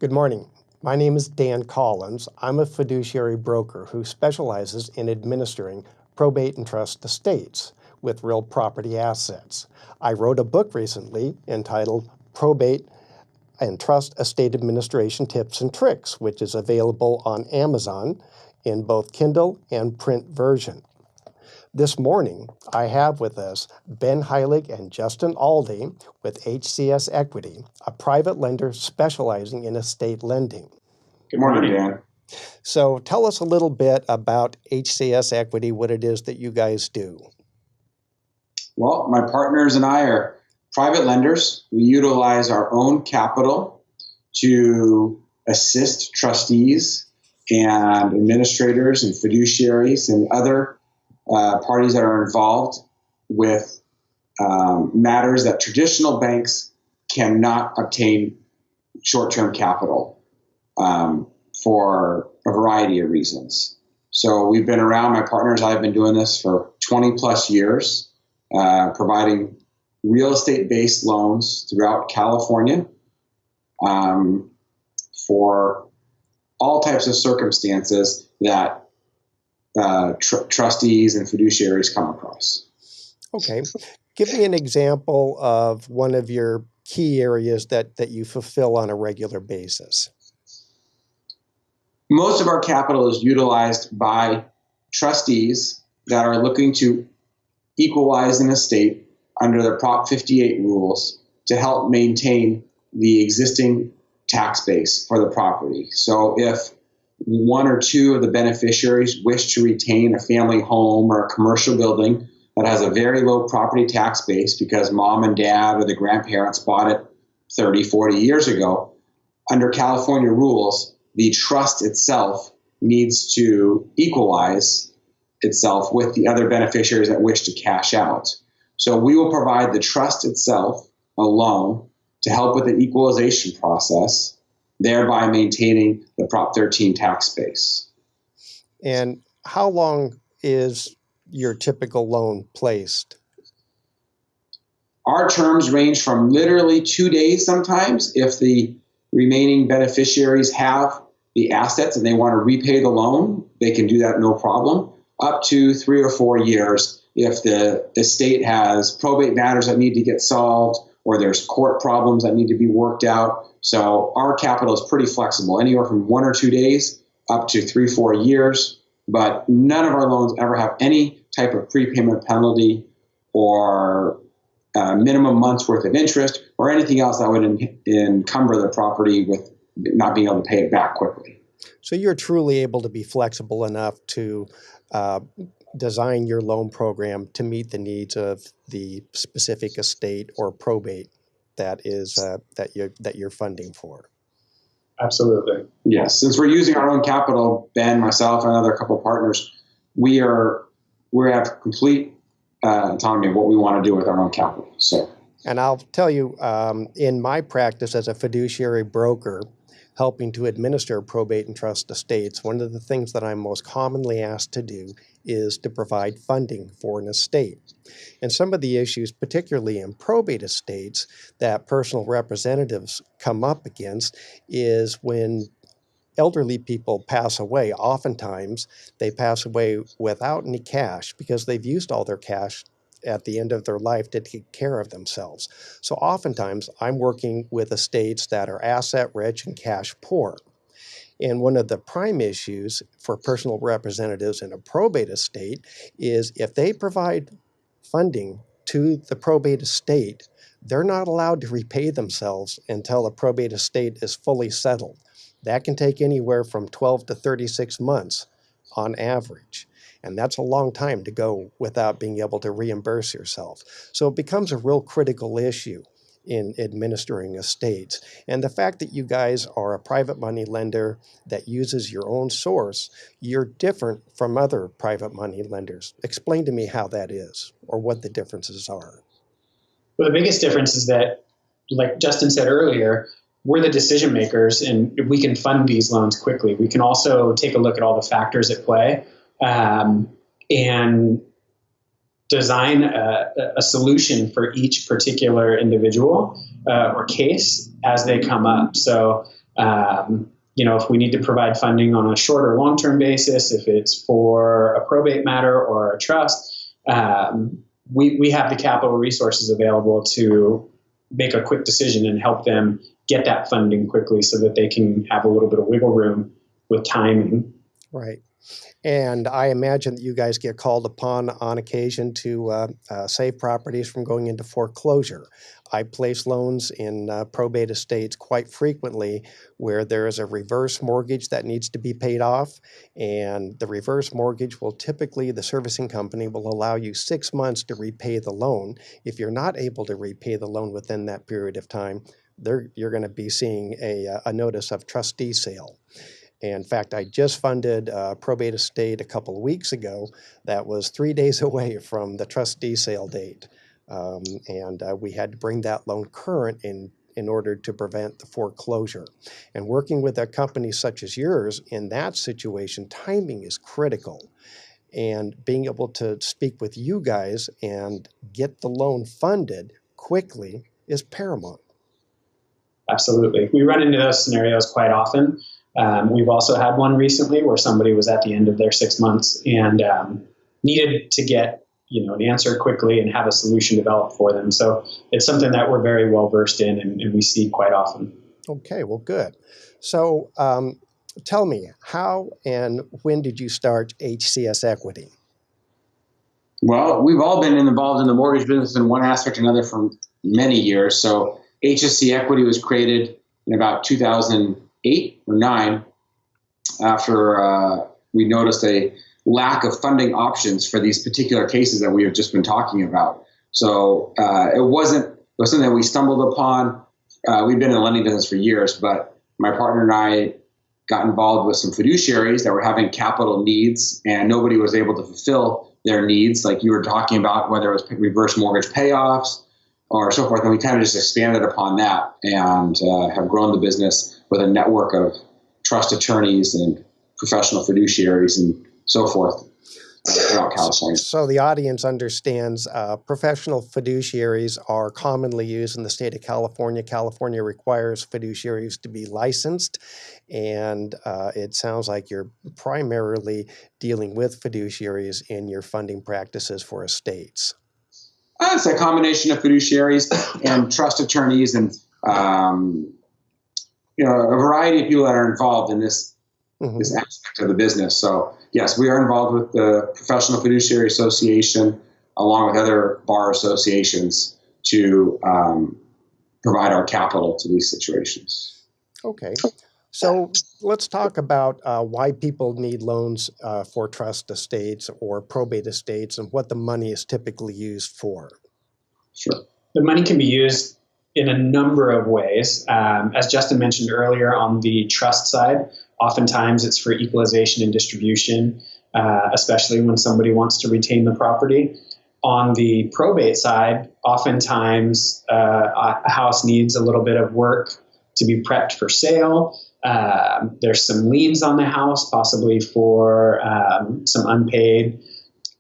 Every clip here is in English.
Good morning. My name is Dan Collins. I'm a fiduciary broker who specializes in administering probate and trust estates with real property assets. I wrote a book recently entitled Probate and Trust Estate Administration Tips and Tricks, which is available on Amazon in both Kindle and print version. This morning, I have with us Ben Heilig and Justin Aldi with HCS Equity, a private lender specializing in estate lending. Good morning, Dan. So tell us a little bit about HCS Equity, what it is that you guys do. Well, my partners and I are private lenders. We utilize our own capital to assist trustees and administrators and fiduciaries and other parties that are involved with matters that traditional banks cannot obtain short-term capital for a variety of reasons. So we've been around, my partners and I have been doing this for 20 plus years, providing real estate-based loans throughout California for all types of circumstances that trustees and fiduciaries come across. Okay. Give me an example of one of your key areas that you fulfill on a regular basis. Most of our capital is utilized by trustees that are looking to equalize an estate under the Prop 58 rules to help maintain the existing tax base for the property. So if one or two of the beneficiaries wish to retain a family home or a commercial building that has a very low property tax base because mom and dad or the grandparents bought it 30, 40 years ago, under California rules, the trust itself needs to equalize itself with the other beneficiaries that wish to cash out. So we will provide the trust itself a loan to help with the equalization process, thereby maintaining the Prop 13 tax base. And how long is your typical loan placed? Our terms range from literally 2 days sometimes if the remaining beneficiaries have the assets and they want to repay the loan, they can do that no problem, up to 3 or 4 years if the estate has probate matters that need to get solved or there's court problems that need to be worked out. So our capital is pretty flexible, anywhere from 1 or 2 days up to 3, 4 years. But none of our loans ever have any type of prepayment penalty or minimum months worth of interest or anything else that would encumber the property with not being able to pay it back quickly. So you're truly able to be flexible enough to design your loan program to meet the needs of the specific estate or probate that is that you're funding for. Absolutely. Yes. Since we're using our own capital, Ben, myself, and another couple of partners, we have complete autonomy of what we want to do with our own capital. So, and I'll tell you, in my practice as a fiduciary broker, helping to administer probate and trust estates, one of the things that I'm most commonly asked to do is to provide funding for an estate. And some of the issues, particularly in probate estates, that personal representatives come up against is when elderly people pass away. Oftentimes, they pass away without any cash because they've used all their cash at the end of their life to take care of themselves. So oftentimes, I'm working with estates that are asset rich and cash poor. And one of the prime issues for personal representatives in a probate estate is if they provide funding to the probate estate, they're not allowed to repay themselves until a probate estate is fully settled. That can take anywhere from 12 to 36 months on average. And that's a long time to go without being able to reimburse yourself. So it becomes a real critical issue in administering estates. And the fact that you guys are a private money lender that uses your own source, you're different from other private money lenders. Explain to me how that is or what the differences are. Well, the biggest difference is that, like Justin said earlier, we're the decision makers and we can fund these loans quickly. We can also take a look at all the factors at play and design a solution for each particular individual or case as they come up. So If we need to provide funding on a short or long-term basis, if it's for a probate matter or a trust, we have the capital resources available to make a quick decision and help them get that funding quickly so that they can have a little bit of wiggle room with timing. Right. And I imagine that you guys get called upon on occasion to save properties from going into foreclosure. I place loans in probate estates quite frequently where there is a reverse mortgage that needs to be paid off. And the reverse mortgage will typically, the servicing company will allow you 6 months to repay the loan. If you're not able to repay the loan within that period of time, you're going to be seeing a notice of trustee sale. In fact, I just funded a probate estate a couple of weeks ago that was 3 days away from the trustee sale date. And we had to bring that loan current in order to prevent the foreclosure. And working with a company such as yours in that situation, timing is critical. And being able to speak with you guys and get the loan funded quickly is paramount. Absolutely. We run into those scenarios quite often. We've also had one recently where somebody was at the end of their 6 months and needed to get an answer quickly and have a solution developed for them. So it's something that we're very well versed in and we see quite often. Okay, well, good. So tell me, how and when did you start HCS Equity? Well, we've all been involved in the mortgage business in one aspect or another for many years. So HCS Equity was created in about 2008 or 9 after we noticed a lack of funding options for these particular cases that we have just been talking about. So it was something that we stumbled upon. We've been in the lending business for years, but my partner and I got involved with some fiduciaries that were having capital needs, and nobody was able to fulfill their needs, like you were talking about, whether it was reverse mortgage payoffs or so forth. And we kind of just expanded upon that and have grown the business with a network of trust attorneys and professional fiduciaries and so forth throughout California. So the audience understands professional fiduciaries are commonly used in the state of California. California requires fiduciaries to be licensed, and it sounds like you're primarily dealing with fiduciaries in your funding practices for estates. It's a combination of fiduciaries and trust attorneys and a variety of people that are involved in this aspect of the business. So yes, we are involved with the Professional Fiduciary Association along with other bar associations to provide our capital to these situations. Okay. So let's talk about why people need loans for trust estates or probate estates and what the money is typically used for. Sure. The money can be used in a number of ways. As Justin mentioned earlier, on the trust side, oftentimes it's for equalization and distribution, especially when somebody wants to retain the property. On the probate side, oftentimes a house needs a little bit of work to be prepped for sale. There's some liens on the house, possibly for some unpaid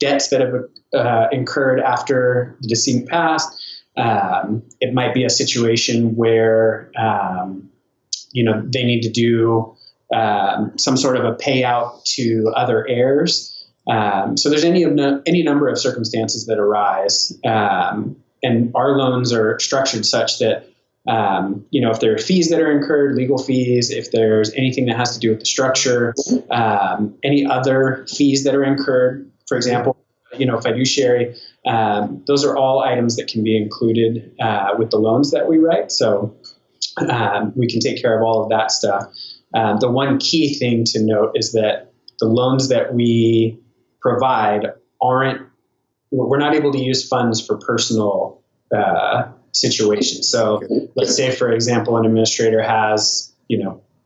debts that have incurred after the decedent passed. It might be a situation where they need to do some sort of a payout to other heirs. So there's any number of circumstances that arise, and our loans are structured such that if there are fees that are incurred, legal fees, if there's anything that has to do with the structure, any other fees that are incurred, for example, fiduciary, those are all items that can be included with the loans that we write. So we can take care of all of that stuff. The one key thing to note is that the loans that we provide we're not able to use funds for personal situations. So let's say, for example, an administrator has,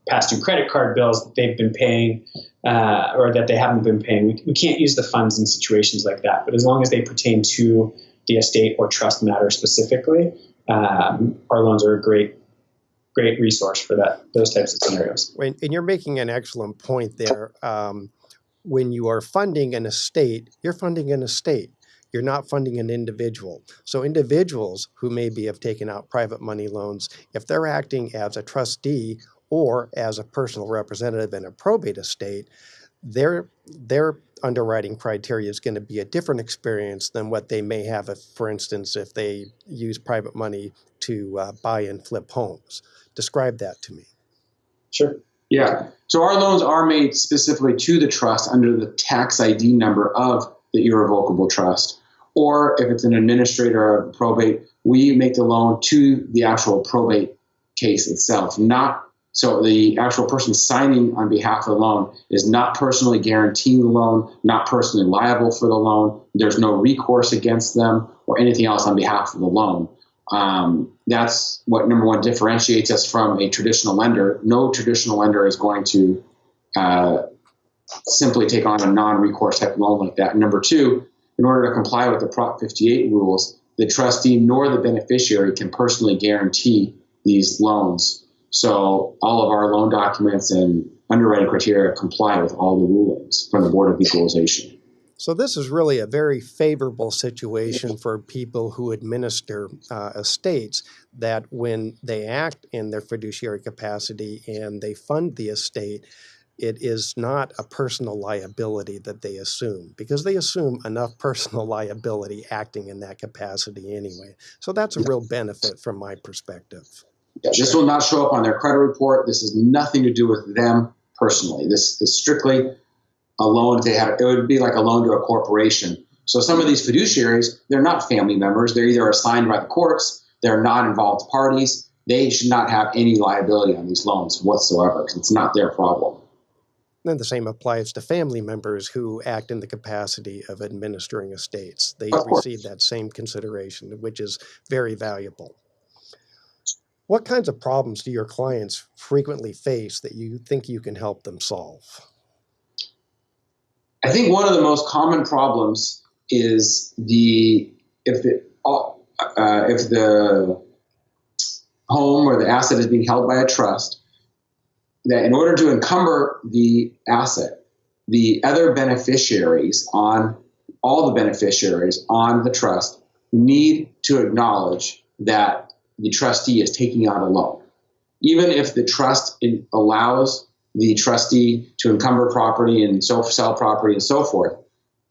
past due credit card bills that they've been paying or that they haven't been paying. We can't use the funds in situations like that. But as long as they pertain to the estate or trust matter specifically, our loans are a great resource for those types of scenarios. And you're making an excellent point there. When you are funding an estate, you're funding an estate. You're not funding an individual. So individuals who maybe have taken out private money loans, if they're acting as a trustee or as a personal representative in a probate estate, their underwriting criteria is going to be a different experience than what they may have if, for instance, if they use private money to buy and flip homes. Describe that to me. Sure. Yeah. So our loans are made specifically to the trust under the tax ID number of the irrevocable trust. Or if it's an administrator of probate, we make the loan to the actual probate case itself. So the actual person signing on behalf of the loan is not personally guaranteeing the loan, not personally liable for the loan. There's no recourse against them or anything else on behalf of the loan. That's what, number one, differentiates us from a traditional lender. No traditional lender is going to simply take on a non-recourse type loan like that. And number two, in order to comply with the Prop 58 rules, the trustee nor the beneficiary can personally guarantee these loans. So all of our loan documents and underwriting criteria comply with all the rulings from the Board of Equalization. So this is really a very favorable situation for people who administer estates, that when they act in their fiduciary capacity and they fund the estate, it is not a personal liability that they assume, because they assume enough personal liability acting in that capacity anyway. So that's a real benefit from my perspective. Yeah, this will not show up on their credit report. This has nothing to do with them personally. This is strictly a loan they have. It would be like a loan to a corporation. So some of these fiduciaries, they're not family members. They're either assigned by the courts. They're not involved parties. They should not have any liability on these loans whatsoever, because it's not their problem. And the same applies to family members who act in the capacity of administering estates. They receive that same consideration, which is very valuable. What kinds of problems do your clients frequently face that you think you can help them solve? I think one of the most common problems is if the home or the asset is being held by a trust, that in order to encumber the asset, the other beneficiaries all the beneficiaries on the trust need to acknowledge that the trustee is taking out a loan. Even if the trust allows the trustee to encumber property and sell property and so forth,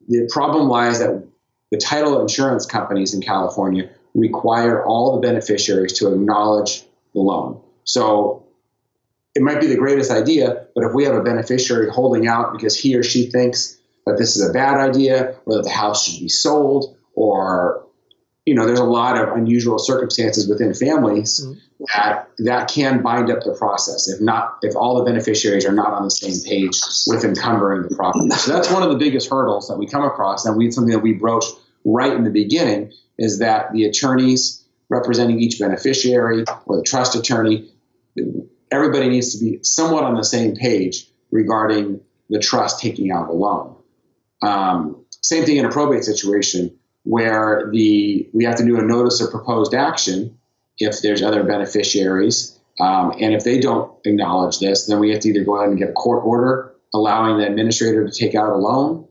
the problem lies that the title insurance companies in California require all the beneficiaries to acknowledge the loan. So it might be the greatest idea, but if we have a beneficiary holding out because he or she thinks that this is a bad idea, or that the house should be sold, or there's a lot of unusual circumstances within families that can bind up the process if all the beneficiaries are not on the same page with encumbering the property. So that's one of the biggest hurdles that we come across, and something that we broached right in the beginning, is that the attorneys representing each beneficiary or the trust attorney, everybody needs to be somewhat on the same page regarding the trust taking out a loan. Same thing in a probate situation, where we have to do a notice of proposed action if there's other beneficiaries. And if they don't acknowledge this, then we have to either go ahead and get a court order allowing the administrator to take out a loan.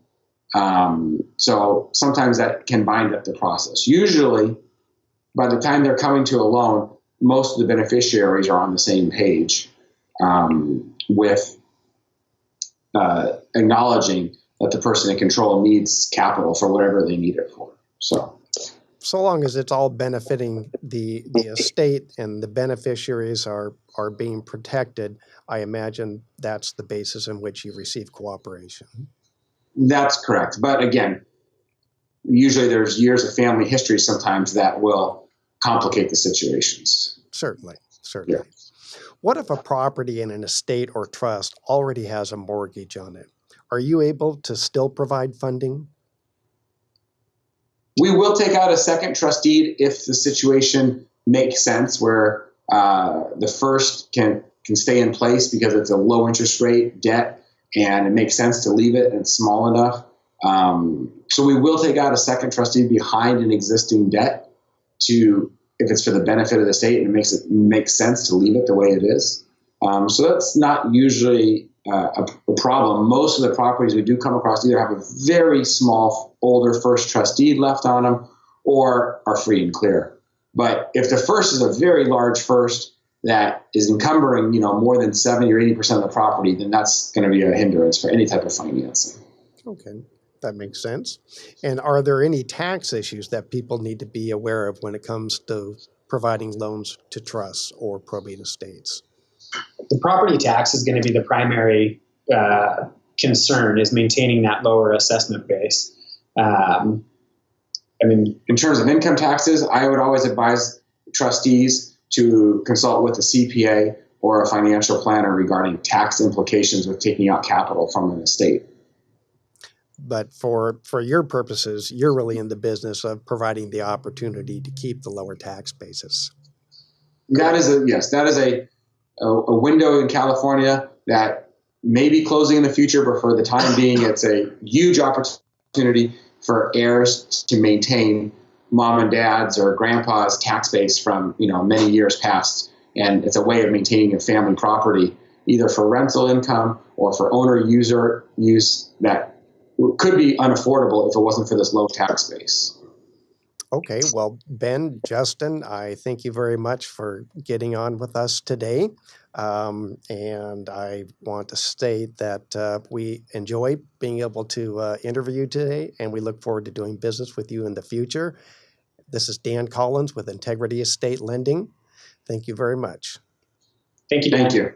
So sometimes that can bind up the process. Usually, by the time they're coming to a loan, most of the beneficiaries are on the same page with acknowledging that the person in control needs capital for whatever they need it for. So long as it's all benefiting the estate and the beneficiaries are being protected, I imagine that's the basis in which you receive cooperation. That's correct. But again, usually there's years of family history sometimes that will complicate the situations. Certainly. Yeah. What if a property in an estate or trust already has a mortgage on it? Are you able to still provide funding? We will take out a second trust deed if the situation makes sense, where the first can stay in place because it's a low interest rate debt and it makes sense to leave it and it's small enough. So we will take out a second trust deed behind an existing debt if it's for the benefit of the state and it makes sense to leave it the way it is. So that's not usually a problem. Most of the properties we do come across either have a very small, older first trust deed left on them or are free and clear. But if the first is a very large first that is encumbering, more than 70 or 80% of the property, then that's going to be a hindrance for any type of financing. Okay, that makes sense. And are there any tax issues that people need to be aware of when it comes to providing loans to trusts or probate estates? The property tax is going to be the primary concern, is maintaining that lower assessment base. In terms of income taxes, I would always advise trustees to consult with a CPA or a financial planner regarding tax implications with taking out capital from an estate. But for your purposes, you're really in the business of providing the opportunity to keep the lower tax basis. That is a window in California that may be closing in the future, but for the time being, it's a huge opportunity for heirs to maintain mom and dad's or grandpa's tax base from many years past, and it's a way of maintaining a family property either for rental income or for owner user use that could be unaffordable if it wasn't for this low tax base. Okay, well, Ben, Justin, I thank you very much for getting on with us today. And I want to state that we enjoy being able to interview you today, and we look forward to doing business with you in the future. This is Dan Collins with Integrity Estate Lending. Thank you very much. Thank you, Dan. Thank you.